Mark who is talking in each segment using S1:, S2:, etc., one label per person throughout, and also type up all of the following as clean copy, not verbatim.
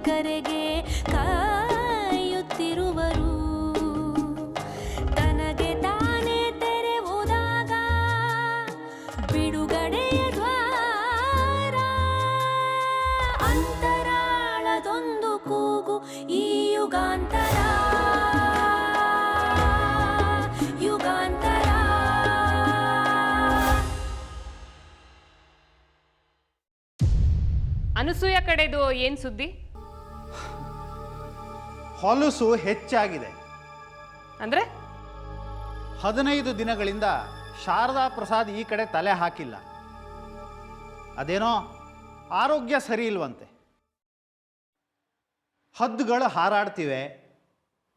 S1: ಕರೆಗೆ ಕಾಯುತ್ತಿರುವರು ತನಗೆ ತಾನೇ ತೆರೆವುದಾಗ ಬಿಡುಗಡೆಯ ದ್ವಾರ ಅಂತರಾಳದೊಂದು ಕೂಗು ಈ ಯುಗಾಂತರ ಯುಗಾಂತರ.
S2: ಅನಸೂಯ ಕಡೆದು ಏನ್ ಸುದ್ದಿ?
S3: ಹೊಲಸು ಹೆಚ್ಚಾಗಿದೆ.
S1: ಅಂದ್ರೆ
S3: 15 ದಿನಗಳಿಂದ ಶಾರದಾ ಪ್ರಸಾದ್ ಈ ಕಡೆ ತಲೆ ಹಾಕಿಲ್ಲ. ಅದೇನೋ ಆರೋಗ್ಯ ಸರಿ ಇಲ್ವಂತೆ. ಹದ್ದುಗಳು ಹಾರಾಡ್ತಿವೆ,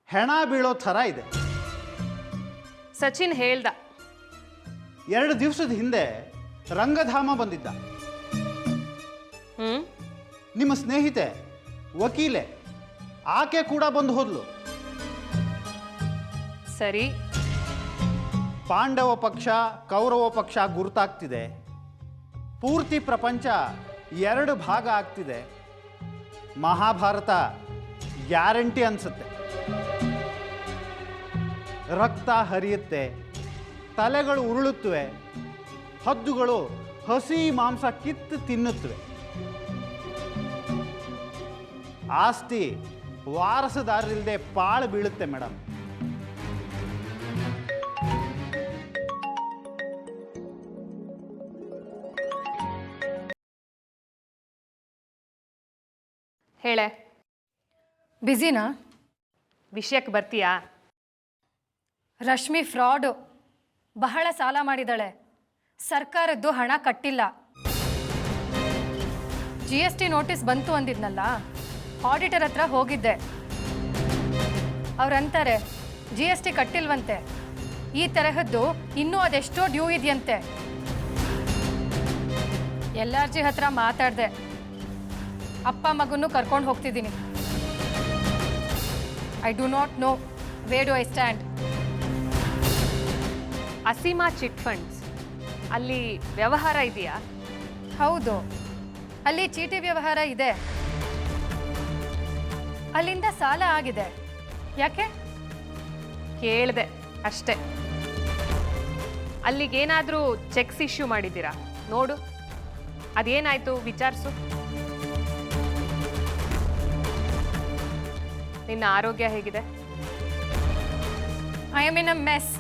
S3: ಹೆಣ ಬೀಳೋ ಥರ ಇದೆ.
S2: ಸಚಿನ್ ಹೇಳ್ದ
S3: 2 ದಿವಸದ ಹಿಂದೆ ರಂಗಧಾಮ ಬಂದಿದ್ದ. ನಿಮ್ಮ ಸ್ನೇಹಿತೆ ವಕೀಲೆ ಆಕೆ ಕೂಡ ಬಂದು ಹೋದ್ಲು.
S2: ಸರಿ,
S3: ಪಾಂಡವ ಪಕ್ಷ ಕೌರವ ಪಕ್ಷ ಗುರುತಾಗ್ತಿದೆ. ಪೂರ್ತಿ ಪ್ರಪಂಚ 2 ಭಾಗ ಆಗ್ತಿದೆ. ಮಹಾಭಾರತ ಗ್ಯಾರಂಟಿ ಅನ್ಸುತ್ತೆ. ರಕ್ತ ಹರಿಯುತ್ತೆ, ತಲೆಗಳು ಉರುಳುತ್ತವೆ, ಹದ್ದುಗಳು ಹಸಿ ಮಾಂಸ ಕಿತ್ತು ತಿನ್ನುತ್ತವೆ. ಆಸ್ತಿ ವಾರಸುದಾರರಿಲ್ಲದೆ ಪಾಳು ಬೀಳುತ್ತೆ ಮೇಡಮ್.
S2: ಹೇಳೆ.
S4: ಬ್ಯುಸಿನಾ?
S2: ವಿಷಯಕ್ಕೆ ಬರ್ತೀಯಾ?
S4: ರಶ್ಮಿ ಫ್ರಾಡು. ಬಹಳ ಸಾಲ ಮಾಡಿದಾಳೆ. ಸರ್ಕಾರದ್ದು ಹಣ ಕಟ್ಟಿಲ್ಲ. GST ನೋಟಿಸ್ ಬಂತು ಅಂದಿದ್ನಲ್ಲ, ಆಡಿಟರ್ ಹತ್ರ ಹೋಗಿದ್ದೆ. ಅವ್ರಂತಾರೆ GST ಕಟ್ಟಿಲ್ವಂತೆ. ಈ ತರಹದ್ದು ಇನ್ನೂ ಅದೆಷ್ಟೋ ಡ್ಯೂ ಇದೆಯಂತೆ. LRG ಹತ್ರ ಮಾತಾಡಿದೆ. ಅಪ್ಪ ಮಗನ್ನು ಕರ್ಕೊಂಡು ಹೋಗ್ತಿದ್ದೀನಿ. I do not know where do I stand.
S2: Aseema chit funds ಅಲ್ಲಿ ವ್ಯವಹಾರ ಇದೆಯಾ?
S4: ಹೌದು, ಅಲ್ಲಿ ಚೀಟಿ ವ್ಯವಹಾರ ಇದೆ. ಅಲ್ಲಿಂದ ಸಾಲ ಆಗಿದೆ. ಯಾಕೆ?
S2: ಕೇಳಿದೆ ಅಷ್ಟೇ. ಅಲ್ಲಿಗೇನಾದರೂ ಚೆಕ್ಸ್ ಇಶ್ಯೂ ಮಾಡಿದ್ದೀರಾ? ನೋಡು, ಅದೇನಾಯ್ತು ವಿಚಾರಿಸು. ನಿನ್ನ ಆರೋಗ್ಯ ಹೇಗಿದೆ?
S4: I am in a mess.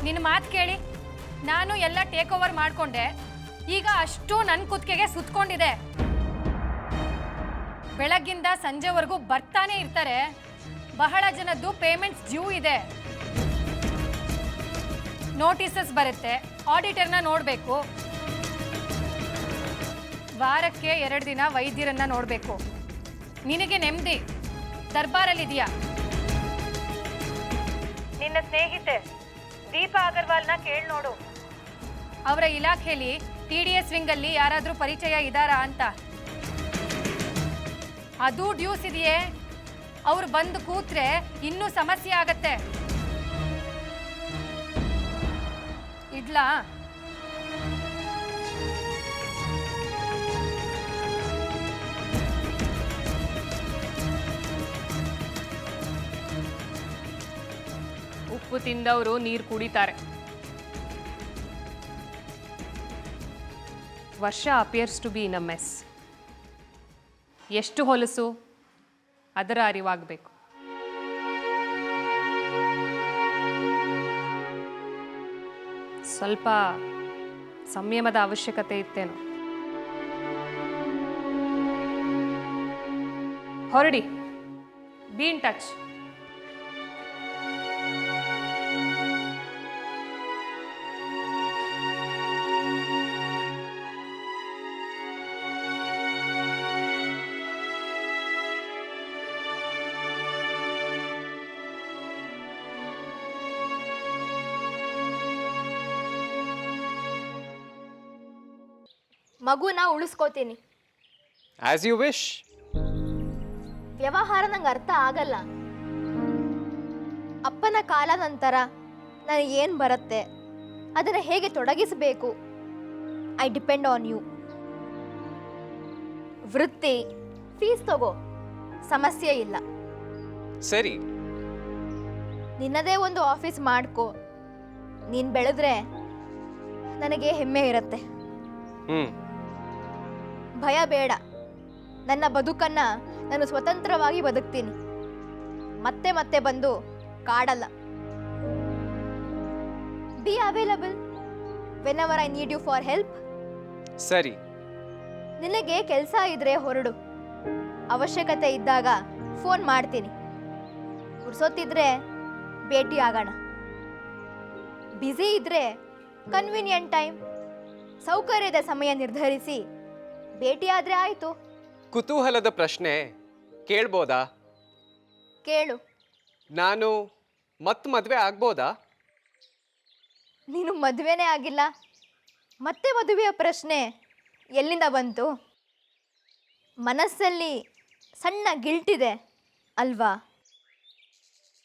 S4: ನಿನ್ನ ಮಾತು ಕೇಳಿ ನಾನು ಎಲ್ಲ ಟೇಕ್ ಓವರ್ ಮಾಡಿಕೊಂಡೆ. ಈಗ ಅಷ್ಟು ನನ್ನ ಕುತ್ತಿಗೆಗೆ ಸುತ್ಕೊಂಡಿದೆ. ಬೆಳಗ್ಗಿಂದ ಸಂಜೆವರೆಗೂ ಬರ್ತಾನೆ ಇರ್ತಾರೆ. ಬಹಳ ಜನದ್ದು ಪೇಮೆಂಟ್ಸ್ ಡ್ಯೂ ಇದೆ. ನೋಟಿಸಸ್ ಬರುತ್ತೆ, ಆಡಿಟರ್ನ ನೋಡಬೇಕು, ವಾರಕ್ಕೆ 2 ದಿನ ವೈದ್ಯರನ್ನ ನೋಡಬೇಕು. ನಿನಗೆ ನೆಮ್ಮದಿ ದರ್ಬಾರಲ್ಲಿದೆಯಾ? ನಿನ್ನ ಸ್ನೇಹಿತೆ ದೀಪಾ ಅಗರ್ವಾಲ್ನ ಕೇಳಿ ನೋಡು. ಅವರ ಇಲಾಖೆಯಲ್ಲಿ TDS ವಿಂಗಲ್ಲಿ ಯಾರಾದರೂ ಪರಿಚಯ ಇದ್ದಾರಾ ಅಂತ. ಅದು ಡ್ಯೂಸ್ ಇದೆಯೇ? ಅವ್ರು ಬಂದು ಕೂತ್ರೆ ಇನ್ನೂ ಸಮಸ್ಯೆ ಆಗತ್ತೆ. ಇಡ್ಲಾ?
S2: ಉಪ್ಪು ತಿಂದವರು ನೀರು ಕುಡಿತಾರೆ. ವರ್ಷ appears to be in a mess. ಎಷ್ಟು ಹೊಲಸು ಅದರ ಅರಿವಾಗಬೇಕು. ಸ್ವಲ್ಪ ಸಂಯಮದ ಅವಶ್ಯಕತೆ ಇತ್ತೇನೋ. ಹೊರಡಿ, ಬಿ ಇನ್ ಟಚ್.
S5: ಮಗುನ ಉಳಿಸ್ಕೋತೀನಿ.
S6: As you wish.
S5: ವ್ಯವಹಾರ ನಂಗೆ ಅರ್ಥ ಆಗಲ್ಲ. ಅಪ್ಪನ ಕಾಲ ನಂತರ ನನಗೇನು ಬರುತ್ತೆ ಅದನ್ನು ಹೇಗೆ ತೊಡಗಿಸಬೇಕು. I depend on you. ವೃತ್ತಿ, ಫೀಸ್ ತಗೋ, ಸಮಸ್ಯೆ ಇಲ್ಲ.
S6: ಸರಿ.
S5: ನಿನ್ನದೇ ಒಂದು ಆಫೀಸ್ ಮಾಡ್ಕೋ. ನೀನು ಬೆಳೆದ್ರೆ ನನಗೆ ಹೆಮ್ಮೆ ಇರುತ್ತೆ. ಭಯ ಬೇಡ. ನನ್ನ ಬದುಕನ್ನು ನಾನು ಸ್ವತಂತ್ರವಾಗಿ ಬದುಕ್ತೀನಿ. ಮತ್ತೆ ಮತ್ತೆ ಬಂದು ಕಾಡಲ್ಲ. Be available whenever I need you for help.
S6: ಸರಿ.
S5: ನಿನಗೆ ಕೆಲಸ ಇದ್ರೆ ಹೊರಡು. ಅವಶ್ಯಕತೆ ಇದ್ದಾಗ ಫೋನ್ ಮಾಡ್ತೀನಿ. ಪುರ್ಸೊತ್ತಿದ್ರೆ ಭೇಟಿ ಆಗೋಣ. ಬ್ಯುಸಿ ಇದ್ರೆ ಕನ್ವೀನಿಯಂಟ್ ಟೈಮ್, ಸೌಕರ್ಯದ ಸಮಯ ನಿರ್ಧರಿಸಿ ಭೇಟಿಯಾದ್ರೆ ಆಯಿತು.
S6: ಕುತೂಹಲದ ಪ್ರಶ್ನೆ ಕೇಳ್ಬೋದಾ?
S5: ಕೇಳು.
S6: ನಾನು ಮದುವೆ ಆಗ್ಬೋದಾ?
S5: ನೀನು ಮದುವೆನೇ ಆಗಿಲ್ಲ, ಮತ್ತೆ ಮದುವೆಯ ಪ್ರಶ್ನೆ ಎಲ್ಲಿಂದ ಬಂತು? ಮನಸ್ಸಲ್ಲಿ ಸಣ್ಣ ಗಿಲ್ಟಿದೆ ಅಲ್ವಾ?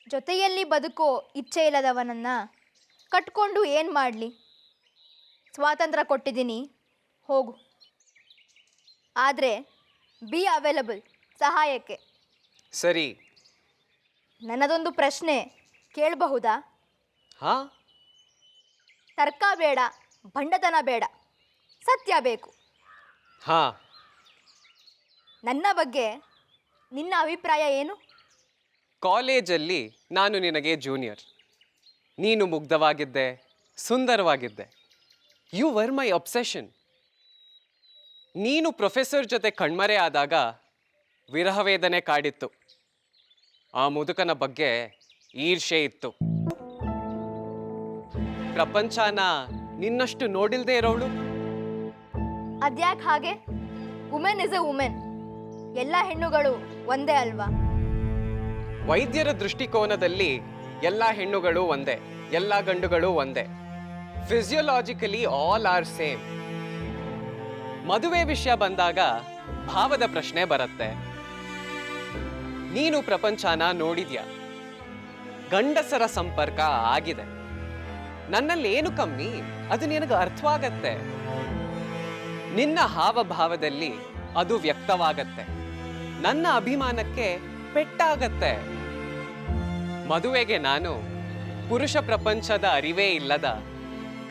S5: ಜೊತೆಯಲ್ಲಿ ಬದುಕೋ ಇಚ್ಛೆ ಇಲ್ಲದವನನ್ನು ಕಟ್ಕೊಂಡು ಏನು ಮಾಡಲಿ? ಸ್ವಾತಂತ್ರ್ಯ ಕೊಟ್ಟಿದ್ದೀನಿ, ಹೋಗು. ಆದರೆ ಬಿ ಅವೈಲಬಲ್ ಸಹಾಯಕ್ಕೆ.
S6: ಸರಿ.
S5: ನನ್ನದೊಂದು ಪ್ರಶ್ನೆ ಕೇಳಬಹುದಾ?
S6: ಹಾ.
S5: ತರ್ಕ ಬೇಡ, ಭಂಡತನ ಬೇಡ, ಸತ್ಯ ಬೇಕು.
S6: ಹಾ.
S5: ನನ್ನ ಬಗ್ಗೆ ನಿನ್ನ ಅಭಿಪ್ರಾಯ ಏನು?
S6: ಕಾಲೇಜಲ್ಲಿ ನಾನು ನಿನಗೆ ಜೂನಿಯರ್. ನೀನು ಮುಗ್ಧವಾಗಿದ್ದೆ, ಸುಂದರವಾಗಿದ್ದೆ. You were my obsession. ನೀನು ಪ್ರೊಫೆಸರ್ ಜೊತೆ ಕಣ್ಮರೆ ಆದಾಗ ವಿರಹವೇದನೆ ಕಾಡಿತ್ತು. ಆ ಮುದುಕನ ಬಗ್ಗೆ ಈರ್ಷೆ ಇತ್ತು. ಪ್ರಪಂಚನ ನಿನ್ನಷ್ಟು ನೋಡಿಲ್ದೇ ಇರೋಳು.
S5: ಅದ್ಯಾಕೆ ಹಾಗೆ? Women is A women. ಎಲ್ಲ ಹೆಣ್ಣುಗಳು ಒಂದೇ ಅಲ್ವಾ?
S6: ವೈದ್ಯರ ದೃಷ್ಟಿಕೋನದಲ್ಲಿ ಎಲ್ಲ ಹೆಣ್ಣುಗಳು ಒಂದೇ, ಎಲ್ಲ ಗಂಡುಗಳು ಒಂದೇ. Physiologically all are same. ಮದುವೆ ವಿಷಯ ಬಂದಾಗ ಭಾವದ ಪ್ರಶ್ನೆ ಬರುತ್ತೆ. ನೀನು ಪ್ರಪಂಚನ ನೋಡಿದ್ಯಾ, ಗಂಡಸರ ಸಂಪರ್ಕ ಆಗಿದೆ. ನನ್ನಲ್ಲಿ ಏನು ಕಮ್ಮಿ ಅದು ನಿನಗೆ ಅರ್ಥವಾಗತ್ತೆ. ನಿನ್ನ ಹಾವಭಾವದಲ್ಲಿ ಅದು ವ್ಯಕ್ತವಾಗತ್ತೆ. ನನ್ನ ಅಭಿಮಾನಕ್ಕೆ ಪೆಟ್ಟಾಗತ್ತೆ. ಮದುವೆಗೆ ನಾನು ಪುರುಷ ಪ್ರಪಂಚದ ಅರಿವೇ ಇಲ್ಲದ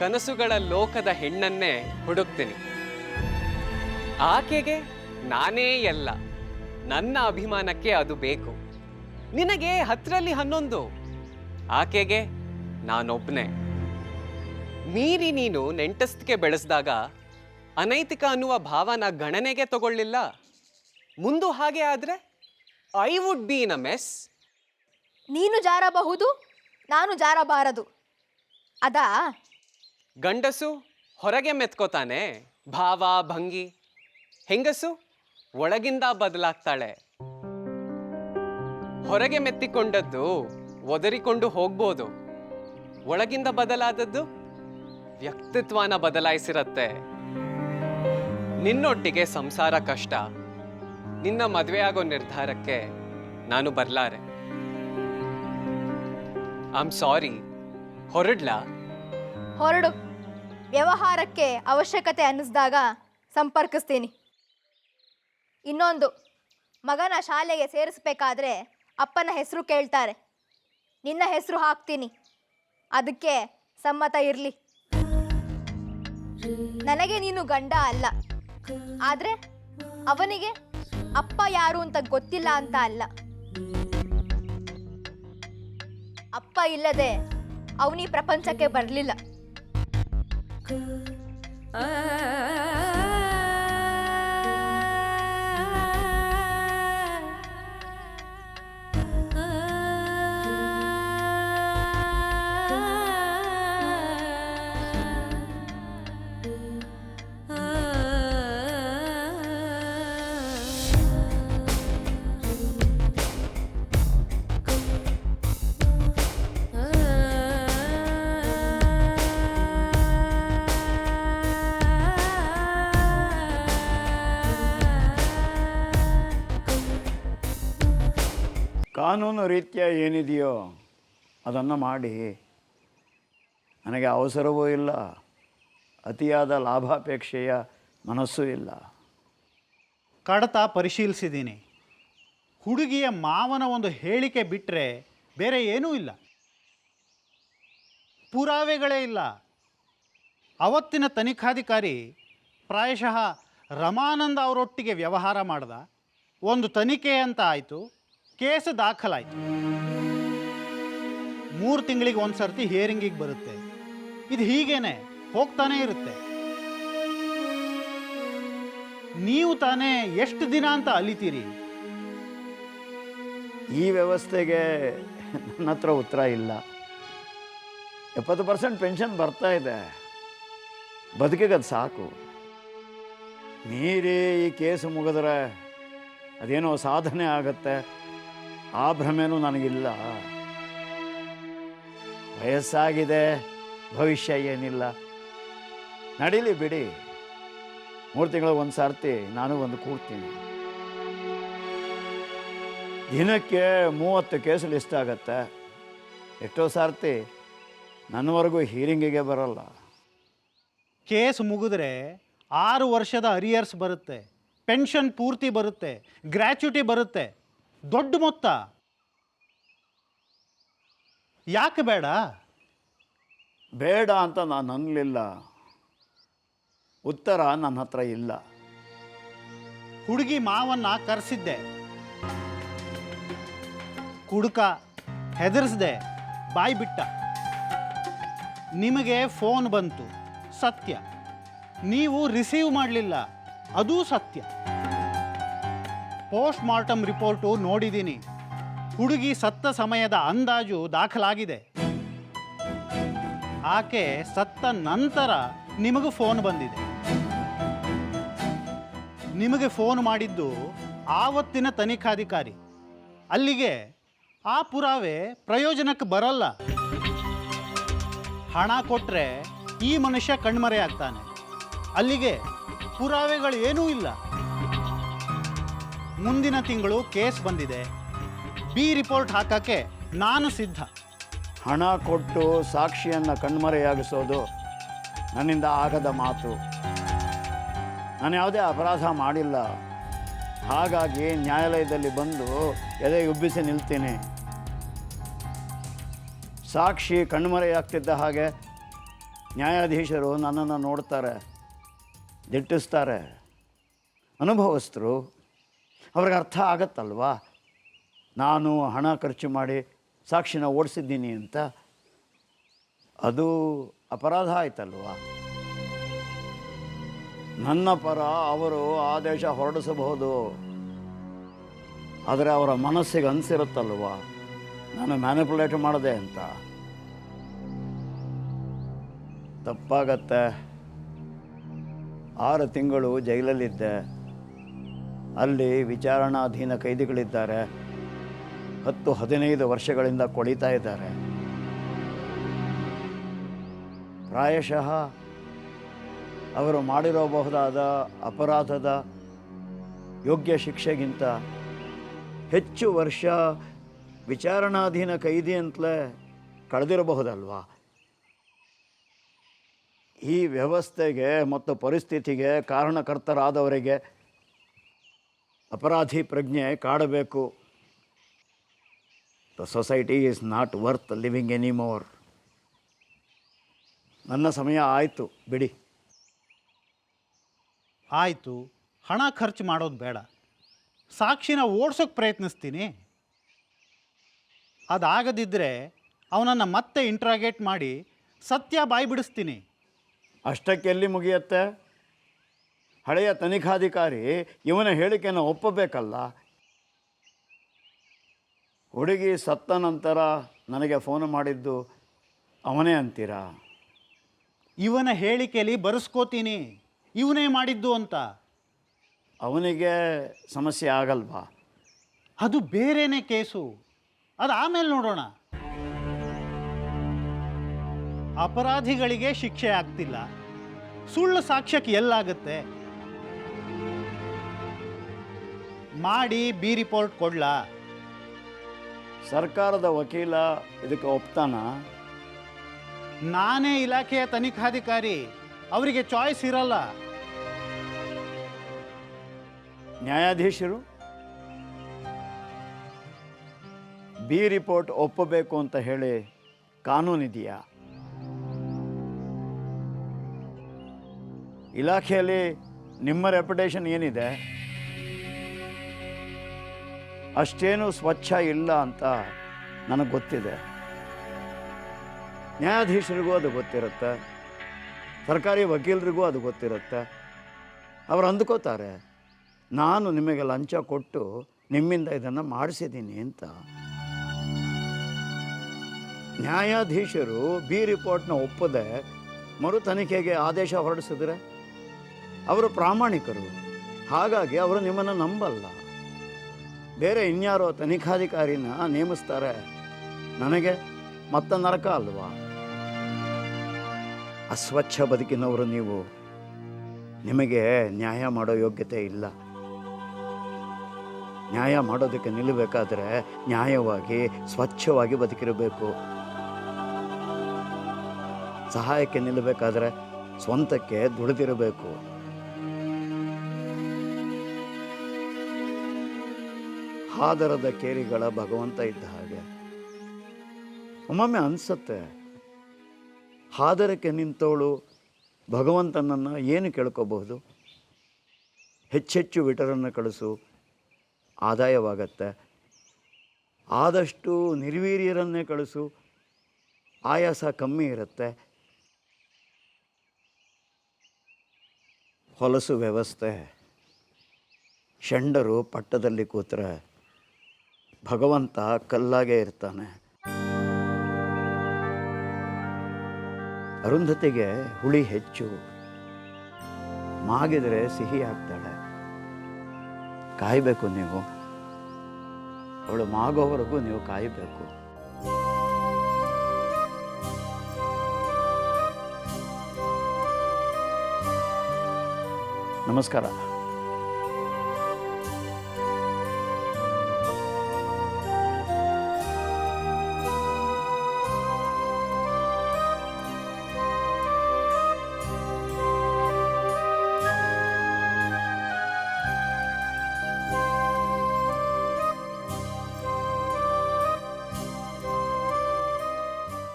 S6: ಕನಸುಗಳ ಲೋಕದ ಹೆಣ್ಣನ್ನೇ ಹುಡುಕ್ತೀನಿ. ಆಕೆಗೆ ನಾನೇ ಎಲ್ಲ. ನನ್ನ ಅಭಿಮಾನಕ್ಕೆ ಅದು ಬೇಕು. ನಿನಗೆ 10ರಲ್ಲಿ 11, ಆಕೆಗೆ ನಾನೊಬ್ಬನೇ. ಮೀರಿ ನೀನು ನೆಂಟಸ್ತಿಕೆ ಬೆಳೆಸಿದಾಗ ಅನೈತಿಕ ಅನ್ನುವ ಭಾವನ ಗಣನೆಗೆ ತಗೊಳ್ಳಿಲ್ಲ. ಮುಂದೆ ಹಾಗೆ ಆದರೆ I would be in a mess.
S5: ನೀನು ಜಾರಬಹುದು, ನಾನು ಜಾರಬಾರದು. ಅದಾ?
S6: ಗಂಡಸು ಹೊರಗೆ ಮೆತ್ಕೋತಾನೆ, ಭಾವ ಭಂಗಿ. ಹೆಂಗಸು ಒಳಗಿಂದ ಬದಲಾಗ್ತಾಳೆ. ಹೊರಗೆ ಮೆತ್ತಿಕೊಂಡದ್ದು ಒದರಿಕೊಂಡು ಹೋಗ್ಬೋದು, ಒಳಗಿಂದ ಬದಲಾದದ್ದು ವ್ಯಕ್ತಿತ್ವನ ಬದಲಾಯಿಸಿರತ್ತೆ. ನಿನ್ನೊಟ್ಟಿಗೆ ಸಂಸಾರ ಕಷ್ಟ. ನಿನ್ನ ಮದುವೆ ಆಗೋ ನಿರ್ಧಾರಕ್ಕೆ ನಾನು ಬರ್ಲಾರೆ. I am sorry. ಹೊರಡ್ಲಾ?
S5: ಹೊರಡು. ವ್ಯವಹಾರಕ್ಕೆ ಅವಶ್ಯಕತೆ ಅನ್ನಿಸ್ದಾಗ ಸಂಪರ್ಕಿಸ್ತೀನಿ. ಇನ್ನೊಂದು, ಮಗನ ಶಾಲೆಗೆ ಸೇರಿಸ್ಬೇಕಾದ್ರೆ ಅಪ್ಪನ ಹೆಸರು ಕೇಳ್ತಾರೆ. ನಿನ್ನ ಹೆಸರು ಹಾಕ್ತೀನಿ. ಅದಕ್ಕೆ ಸಮ್ಮತ ಇರಲಿ. ನನಗೆ ನೀನು ಗಂಡ ಅಲ್ಲ, ಆದರೆ ಅವನಿಗೆ ಅಪ್ಪ ಯಾರು ಅಂತ ಗೊತ್ತಿಲ್ಲ ಅಂತ ಅಲ್ಲ. ಅಪ್ಪ ಇಲ್ಲದೆ ಅವನೀ ಪ್ರಪಂಚಕ್ಕೆ ಬರಲಿಲ್ಲ.
S7: ಕಾನೂನು ರೀತ್ಯ ಏನಿದೆಯೋ ಅದನ್ನು ಮಾಡಿ. ನನಗೆ ಅವಸರವೂ ಇಲ್ಲ, ಅತಿಯಾದ ಲಾಭಾಪೇಕ್ಷೆಯ ಮನಸ್ಸೂ ಇಲ್ಲ.
S3: ಕಡತ ಪರಿಶೀಲಿಸಿದ್ದೀನಿ. ಹುಡುಗಿಯ ಮಾವನ ಒಂದು ಹೇಳಿಕೆ ಬಿಟ್ಟರೆ ಬೇರೆ ಏನೂ ಇಲ್ಲ. ಪುರಾವೆಗಳೇ ಇಲ್ಲ. ಅವತ್ತಿನ ತನಿಖಾಧಿಕಾರಿ ಪ್ರಾಯಶಃ ರಮಾನಂದ ಅವರೊಟ್ಟಿಗೆ ವ್ಯವಹಾರ ಮಾಡ್ದ. ಒಂದು ತನಿಖೆ ಅಂತ ಆಯಿತು, ಕೇಸ್ ದಾಖಲಾಯಿತು. 3 ತಿಂಗಳಿಗೆ ಒಂದು ಸರ್ತಿ ಹಿಯರಿಂಗಿಗೆ ಬರುತ್ತೆ. ಇದು ಹೀಗೇನೆ ಹೋಗ್ತಾನೇ ಇರುತ್ತೆ. ನೀವು ತಾನೇ ಎಷ್ಟು ದಿನ ಅಂತ ಅಲಿತೀರಿ?
S7: ಈ ವ್ಯವಸ್ಥೆಗೆ ನನ್ನ ಹತ್ರ ಉತ್ತರ ಇಲ್ಲ. 70% ಪೆನ್ಷನ್ ಬರ್ತಾ ಇದೆ, ಬದುಕಿಗೆ ಅದು ಸಾಕು. ಮೀರಿ ಈ ಕೇಸು ಮುಗಿದ್ರೆ ಅದೇನೋ ಸಾಧನೆ ಆಗತ್ತೆ, ಆ ಭ್ರಮೆನೂ ನನಗಿಲ್ಲ. ವಯಸ್ಸಾಗಿದೆ, ಭವಿಷ್ಯ ಏನಿಲ್ಲ. ನಡೀಲಿ ಬಿಡಿ. 3 ತಿಂಗಳಿಗೆ ಒಂದು ಸರ್ತಿ ನಾನು ಒಂದು ಕೂಡ್ತೀನಿ. ದಿನಕ್ಕೆ 30 ಕೇಸು ಲಿಸ್ಟ್ ಆಗತ್ತೆ. ಎಷ್ಟೋ ಸರ್ತಿ ನನ್ನವರೆಗೂ ಹೀರಿಂಗಿಗೆ ಬರೋಲ್ಲ.
S3: ಕೇಸ್ ಮುಗಿದ್ರೆ 6 ವರ್ಷದ ಅರಿಯರ್ಸ್ ಬರುತ್ತೆ, ಪೆನ್ಷನ್ ಪೂರ್ತಿ ಬರುತ್ತೆ, ಗ್ರ್ಯಾಚ್ಯುಟಿ ಬರುತ್ತೆ. ದೊಡ್ಡ ಮೊತ್ತ. ಯಾಕೆ ಬೇಡ?
S7: ಬೇಡ ಅಂತ ನಾನು ಅನ್ನಲಿಲ್ಲ. ಉತ್ತರ ನನ್ನ ಹತ್ರ ಇಲ್ಲ.
S3: ಹುಡುಗಿ ಮಾವನ್ನ ಕರೆಸಿದ್ದೆ, ಕುಡುಕ ಹೆದರ್ಸ್ದೆ, ಬಾಯಿ ಬಿಟ್ಟ. ನಿಮಗೆ ಫೋನ್ ಬಂತು, ಸತ್ಯ. ನೀವು ರಿಸೀವ್ ಮಾಡಲಿಲ್ಲ, ಅದೂ ಸತ್ಯ. ಪೋಸ್ಟ್ ಮಾರ್ಟಮ್ ರಿಪೋರ್ಟು ನೋಡಿದ್ದೀನಿ. ಹುಡುಗಿ ಸತ್ತ ಸಮಯದ ಅಂದಾಜು ದಾಖಲಾಗಿದೆ. ಆಕೆ ಸತ್ತ ನಂತರ ನಿಮಗೂ ಫೋನ್ ಬಂದಿದೆ. ನಿಮಗೆ ಫೋನ್ ಮಾಡಿದ್ದು ಆವತ್ತಿನ ತನಿಖಾಧಿಕಾರಿ. ಅಲ್ಲಿಗೆ ಆ ಪುರಾವೆ ಪ್ರಯೋಜನಕ್ಕೆ ಬರಲ್ಲ. ಹಣ ಕೊಟ್ಟರೆ ಈ ಮನುಷ್ಯ ಕಣ್ಮರೆಯಾಗ್ತಾನೆ. ಅಲ್ಲಿಗೆ ಪುರಾವೆಗಳು ಏನೂ ಇಲ್ಲ. ಮುಂದಿನ ತಿಂಗಳು ಕೇಸ್ ಬಂದಿದೆ. ಬಿ ರಿಪೋರ್ಟ್ ಹಾಕಕ್ಕೆ ನಾನು ಸಿದ್ಧ.
S7: ಹಣ ಕೊಟ್ಟು ಸಾಕ್ಷಿಯನ್ನು ಕಣ್ಮರೆಯಾಗಿಸೋದು ನನ್ನಿಂದ ಆಗದ ಮಾತು. ನಾನು ಯಾವುದೇ ಅಪರಾಧ ಮಾಡಿಲ್ಲ. ಹಾಗಾಗಿ ನ್ಯಾಯಾಲಯದಲ್ಲಿ ಬಂದು ಎದೆ ಉಬ್ಬಿಸಿ ನಿಲ್ತೀನಿ. ಸಾಕ್ಷಿ ಕಣ್ಮರೆಯಾಗ್ತಿದ್ದ ಹಾಗೆ ನ್ಯಾಯಾಧೀಶರು ನನ್ನನ್ನು ನೋಡ್ತಾರೆ, ದಿಟ್ಟಿಸ್ತಾರೆ. ಅನುಭವಸ್ಥರು, ಅವ್ರಿಗೆ ಅರ್ಥ ಆಗತ್ತಲ್ವಾ ನಾನು ಹಣ ಖರ್ಚು ಮಾಡಿ ಸಾಕ್ಷಿನ ಓಡಿಸಿದ್ದೀನಿ ಅಂತ. ಅದು ಅಪರಾಧ ಆಯ್ತಲ್ವಾ. ನನ್ನ ಪರ ಅವರು ಆದೇಶ ಹೊರಡಿಸಬಹುದು, ಆದರೆ ಅವರ ಮನಸ್ಸಿಗೆ ಅನಿಸಿರುತ್ತಲ್ವ ನಾನು ಮ್ಯಾನಿಪುಲೇಟ್ ಮಾಡಿದೆ ಅಂತ. ತಪ್ಪಾಗತ್ತೆ. 6 ತಿಂಗಳು ಜೈಲಲ್ಲಿದ್ದೆ. ಅಲ್ಲಿ ವಿಚಾರಣಾಧೀನ ಕೈದಿಗಳಿದ್ದಾರೆ. 10-15 ವರ್ಷಗಳಿಂದ ಕೊಳಿತಾ ಇದ್ದಾರೆ. ಪ್ರಾಯಶಃ ಅವರು ಮಾಡಿರಬಹುದಾದ ಅಪರಾಧದ ಯೋಗ್ಯ ಶಿಕ್ಷೆಗಿಂತ ಹೆಚ್ಚು ವರ್ಷ ವಿಚಾರಣಾಧೀನ ಕೈದಿ ಅಂತಲೇ ಕಳೆದಿರಬಹುದಲ್ವಾ. ಈ ವ್ಯವಸ್ಥೆಗೆ ಮತ್ತು ಪರಿಸ್ಥಿತಿಗೆ ಕಾರಣಕರ್ತರಾದವರಿಗೆ ಅಪರಾಧಿ ಪ್ರಜ್ಞೆ ಕಾಡಬೇಕು. The society is not worth living anymore. ನನ್ನ ಸಮಯ ಆಯಿತು ಬಿಡಿ.
S3: ಆಯಿತು, ಹಣ ಖರ್ಚು ಮಾಡೋದು ಬೇಡ. ಸಾಕ್ಷಿನ ಓಡ್ಸೋಕ್ಕೆ ಪ್ರಯತ್ನಿಸ್ತೀನಿ. ಅದಾಗದಿದ್ದರೆ ಅವನನ್ನು ಮತ್ತೆ ಇಂಟ್ರಾಗೇಟ್ ಮಾಡಿ ಸತ್ಯ ಬಾಯ್ಬಿಡಿಸ್ತೀನಿ.
S7: ಅಷ್ಟಕ್ಕೆಲ್ಲಿ ಮುಗಿಯತ್ತೆ? ಹಳೆಯ ತನಿಖಾಧಿಕಾರಿ ಇವನ ಹೇಳಿಕೆಯನ್ನು ಒಪ್ಪಬೇಕಲ್ಲ. ಹುಡುಗಿ ಸತ್ತ ನಂತರ ನನಗೆ ಫೋನ್ ಮಾಡಿದ್ದು ಅವನೇ ಅಂತೀರಾ?
S3: ಇವನ ಹೇಳಿಕೆಯಲ್ಲಿ ಬರೆಸ್ಕೋತೀನಿ ಇವನೇ ಮಾಡಿದ್ದು ಅಂತ.
S7: ಅವನಿಗೆ ಸಮಸ್ಯೆ ಆಗಲ್ವಾ?
S3: ಅದು ಬೇರೆನೇ ಕೇಸು, ಅದು ಆಮೇಲೆ ನೋಡೋಣ. ಅಪರಾಧಿಗಳಿಗೆ ಶಿಕ್ಷೆ ಆಗ್ತಿಲ್ಲ, ಸುಳ್ಳು ಸಾಕ್ಷ್ಯಕ್ಕೆ ಎಲ್ಲಾಗುತ್ತೆ? ಮಾಡಿ ಬಿ ರಿಪೋರ್ಟ್ ಕೊಡ್ಲಾ?
S7: ಸರ್ಕಾರದ ವಕೀಲ ಇದಕ್ಕೆ ಒಪ್ತಾನ?
S3: ನಾನೇ ಇಲಾಖೆಯ ತನಿಖಾಧಿಕಾರಿ, ಅವರಿಗೆ ಚಾಯ್ಸ್ ಇರಲ್ಲ.
S7: ನ್ಯಾಯಾಧೀಶರು ಬಿ ರಿಪೋರ್ಟ್ ಒಪ್ಪಬೇಕು ಅಂತ ಹೇಳಿ ಕಾನೂನಿದೆಯಾ? ಇಲಾಖೆಯಲ್ಲಿ ನಿಮ್ಮ ರೆಪ್ಯುಟೇಷನ್ ಏನಿದೆ? ಅಷ್ಟೇನು ಸ್ವಚ್ಛ ಇಲ್ಲ ಅಂತ ನನಗೆ ಗೊತ್ತಿದೆ. ನ್ಯಾಯಾಧೀಶರಿಗೂ ಅದು ಗೊತ್ತಿರುತ್ತೆ, ಸರ್ಕಾರಿ ವಕೀಲರಿಗೂ ಅದು ಗೊತ್ತಿರುತ್ತೆ. ಅವರು ಅಂದ್ಕೋತಾರೆ ನಾನು ನಿಮಗೆ ಲಂಚ ಕೊಟ್ಟು ನಿಮ್ಮಿಂದ ಇದನ್ನು ಮಾಡಿಸಿದ್ದೀನಿ ಅಂತ. ನ್ಯಾಯಾಧೀಶರು ಬಿ ರಿಪೋರ್ಟ್ನ ಒಪ್ಪದೆ ಮರು ತನಿಖೆಗೆ ಆದೇಶ ಹೊರಡಿಸಿದ್ರೆ ಅವರು ಪ್ರಾಮಾಣಿಕರು, ಹಾಗಾಗಿ ಅವರು ನಿಮ್ಮನ್ನು ನಂಬಲ್ಲ. ಬೇರೆ ಇನ್ಯಾರೋ ತನಿಖಾಧಿಕಾರಿನ ನೇಮಿಸ್ತಾರೆ. ನನಗೆ ಮತ್ತೆ ನರಕ ಅಲ್ವಾ? ಅಸ್ವಚ್ಛ ಬದುಕಿನವರು ನೀವು. ನಿಮಗೆ ನ್ಯಾಯ ಮಾಡೋ ಯೋಗ್ಯತೆ ಇಲ್ಲ. ನ್ಯಾಯ ಮಾಡೋದಕ್ಕೆ ನಿಲ್ಲಬೇಕಾದ್ರೆ ನ್ಯಾಯವಾಗಿ ಸ್ವಚ್ಛವಾಗಿ ಬದುಕಿರಬೇಕು. ಸಹಾಯಕ್ಕೆ ನಿಲ್ಲಬೇಕಾದ್ರೆ ಸ್ವಂತಕ್ಕೆ ದುಡಿದಿರಬೇಕು. ಹಾದರದ ಕೇರಿಗಳ ಭಗವಂತ ಇದ್ದ ಹಾಗೆ. ಒಮ್ಮೊಮ್ಮೆ ಅನಿಸುತ್ತೆ, ಹಾದರಕ್ಕೆ ನಿಂತವಳು ಭಗವಂತನನ್ನು ಏನು ಕೇಳ್ಕೋಬಹುದು? ಹೆಚ್ಚೆಚ್ಚು ವಿಟರನ್ನು ಕಳಿಸು, ಆದಾಯವಾಗತ್ತೆ. ಆದಷ್ಟು ನಿರ್ವೀರ್ಯರನ್ನೇ ಕಳಿಸು, ಆಯಾಸ ಕಮ್ಮಿ ಇರುತ್ತೆ. ಹೊಲಸು ವ್ಯವಸ್ಥೆ, ಷಂಡರು ಪಟ್ಟದಲ್ಲಿ ಕೂತ್ರೆ ಭಗವಂತ ಕಲ್ಲಾಗೇ ಇರ್ತಾನೆ. ಅರುಂಧತಿಗೆ ಹುಳಿ ಹೆಚ್ಚು, ಮಾಗಿದರೆ ಸಿಹಿ ಆಗ್ತಾಳೆ. ಕಾಯಬೇಕು ನೀವು, ಅವಳು ಮಾಗೋವರೆಗೂ ನೀವು ಕಾಯಬೇಕು. ನಮಸ್ಕಾರ.